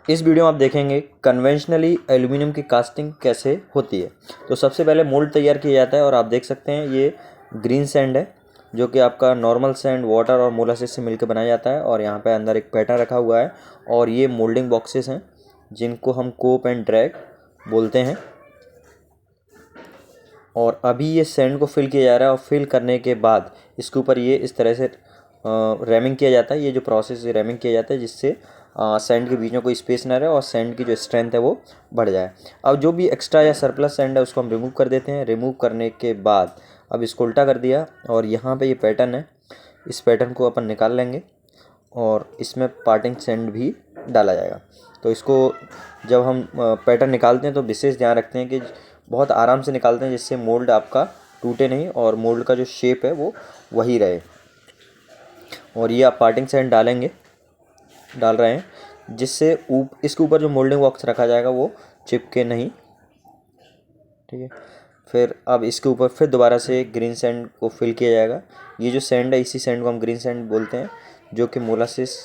इस वीडियो में आप देखेंगे कन्वेंशनली एल्यूमिनियम की कास्टिंग कैसे होती है। तो सबसे पहले मोल्ड तैयार किया जाता है और आप देख सकते हैं ये ग्रीन सैंड है जो कि आपका नॉर्मल सैंड वाटर और मोलासिस से मिलकर बनाया जाता है। और यहाँ पे अंदर एक पैटर्न रखा हुआ है और ये मोल्डिंग बॉक्सेस हैं जिनको हम कोप एंड ड्रैग बोलते हैं। और अभी ये सैंड को फिल किया जा रहा है और फिल करने के बाद इसके ऊपर ये इस तरह से रैमिंग किया जाता है। ये जो प्रोसेस है रैमिंग किया जाता है जिससे सैंड के बीच में कोई स्पेस ना रहे और सैंड की जो स्ट्रेंथ है वो बढ़ जाए। अब जो भी एक्स्ट्रा या सरप्लस सैंड है उसको हम रिमूव कर देते हैं। रिमूव करने के बाद अब इसको उल्टा कर दिया और यहाँ पे ये पैटर्न है, इस पैटर्न को अपन निकाल लेंगे और इसमें पार्टिंग सैंड भी डाला जाएगा। तो इसको जब हम पैटर्न निकालते हैं तो विशेष ध्यान रखते हैं कि बहुत आराम से निकालते हैं जिससे मोल्ड आपका टूटे नहीं और मोल्ड का जो शेप है वो वही रहे। और ये आप पार्टिंग सैंड डाल रहे हैं जिससे इसके ऊपर जो मोल्डिंग बॉक्स रखा जाएगा वो चिपके नहीं, ठीक है। फिर अब इसके ऊपर फिर दोबारा से ग्रीन सैंड को फिल किया जाएगा। ये जो सैंड है इसी सैंड को हम ग्रीन सैंड बोलते हैं जो कि मोलासिस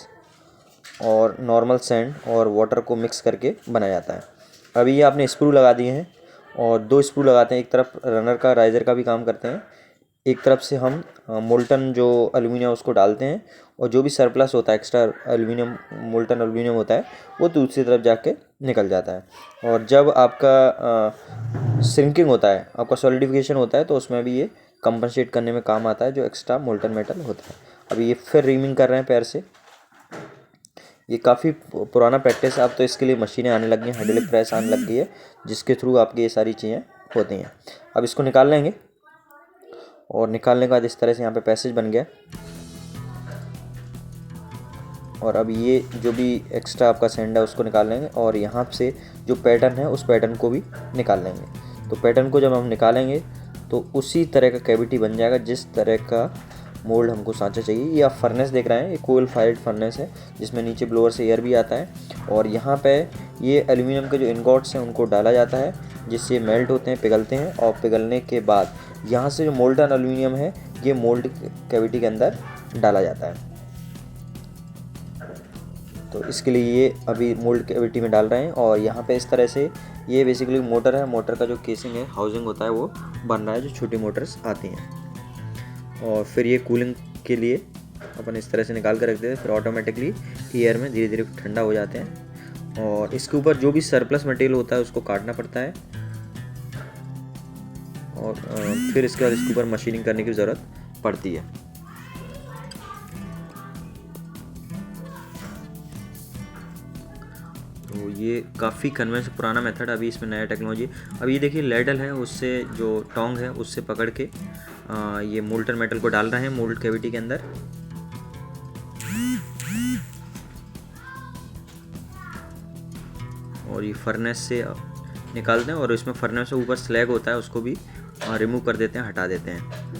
और नॉर्मल सैंड और वाटर को मिक्स करके बनाया जाता है। अभी ये आपने स्क्रू लगा दिए हैं और 2 स्क्रू लगाते हैं, एक तरफ रनर का राइज़र का भी काम करते हैं, एक तरफ से हम मोल्टन जो एल्यूमिनियम उसको डालते हैं और जो भी सरप्लस होता है एक्स्ट्रा एल्यूमिनियम मोल्टन एल्यूमिनियम होता है वो दूसरी तरफ जाके निकल जाता है। और जब आपका श्रिंकिंग होता है, आपका सॉलिडिफिकेशन होता है तो उसमें भी ये कंपनसेट करने में काम आता है जो एक्स्ट्रा मोल्टन मेटल होता है। अभी ये फिर रीमिंग कर रहे हैं पैर से। ये काफ़ी पुराना प्रैक्टिस है, अब तो इसके लिए मशीनें आने लगी हैं, हाइड्रोलिक प्रेस आने लग गई है जिसके थ्रू आपकी ये सारी चीज़ें होती हैं। अब इसको निकाल लेंगे और निकालने के बाद इस तरह से यहाँ पे पैसेज बन गया। और अब ये जो भी एक्स्ट्रा आपका सैंड है उसको निकाल लेंगे और यहाँ से जो पैटर्न है उस पैटर्न को भी निकाल लेंगे। तो पैटर्न को जब हम निकालेंगे तो उसी तरह का कैविटी बन जाएगा जिस तरह का मोल्ड हमको सांचा चाहिए। ये आप फर्नेस देख रहे हैं, ये कोयल फायर्ड फर्नेस है जिसमें नीचे ब्लोअर से एयर भी आता है। और यहाँ पे ये एल्यूमिनियम के जो इनगॉट्स हैं उनको डाला जाता है जिससे मेल्ट होते हैं, पिघलते हैं और पिघलने के बाद यहाँ से जो मोल्टन एल्यूमिनियम है ये मोल्ड कैविटी के अंदर डाला जाता है। तो इसके लिए ये अभी मोल्ड कैविटी में डाल रहे हैं और यहाँ पे इस तरह से ये बेसिकली मोटर है, मोटर का जो केसिंग है हाउसिंग होता है वो बन रहा है जो छोटी मोटर्स आती हैं। और फिर ये कूलिंग के लिए अपन इस तरह से निकाल कर रख देते हैं, फिर ऑटोमेटिकली एयर में धीरे धीरे ठंडा हो जाते हैं। और इसके ऊपर जो भी सरप्लस मटेरियल होता है उसको काटना पड़ता है और फिर इसके बाद इसके ऊपर मशीनिंग करने की ज़रूरत पड़ती है। तो ये काफ़ी कन्वेंस पुराना मेथड, अभी इसमें नया टेक्नोलॉजी। अब ये देखिए लेडल है, उससे जो टोंग है उससे पकड़ के ये मोल्टन मेटल को डाल रहे हैं मोल्ड कैविटी के अंदर। और ये फर्नेस से निकालते हैं और इसमें फर्नेस से ऊपर स्लैग होता है उसको भी रिमूव कर देते हैं, हटा देते हैं।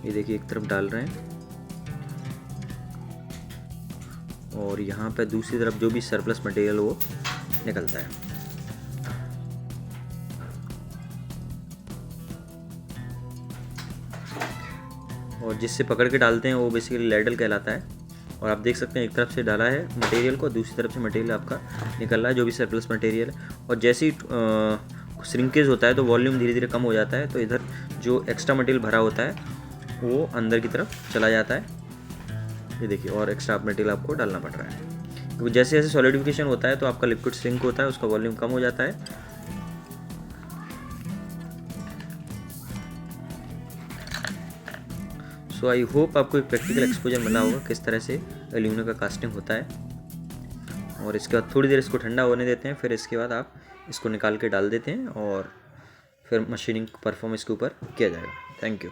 ये देखिए एक तरफ डाल रहे हैं और यहाँ पे दूसरी तरफ जो भी सरप्लस मटेरियल वो निकलता है। और जिससे पकड़ के डालते हैं वो बेसिकली लेडल कहलाता है। और आप देख सकते हैं एक तरफ से डाला है मटेरियल को, दूसरी तरफ से मटेरियल आपका निकल रहा है जो भी सरप्लस मटेरियल है। और जैसे ही श्रिंकेज होता है तो वॉल्यूम धीरे धीरे कम हो जाता है तो इधर जो एक्स्ट्रा मटेरियल भरा होता है वो अंदर की तरफ चला जाता है। ये देखिए और एक्स्ट्रा मटेरियल आपको डालना पड़ रहा है क्योंकि जैसे जैसे सॉलिडिफिकेशन होता है तो आपका लिक्विड श्रिंक होता है, उसका वॉल्यूम कम हो जाता है। सो आई होप आपको एक प्रैक्टिकल एक्सपोजर मिला होगा किस तरह से एल्यूमिनियम का कास्टिंग होता है। और इसके बाद थोड़ी देर इसको ठंडा होने देते हैं, फिर इसके बाद आप इसको निकाल के डाल देते हैं और फिर मशीनिंग परफॉर्म इसके ऊपर किया जाएगा। Thank you.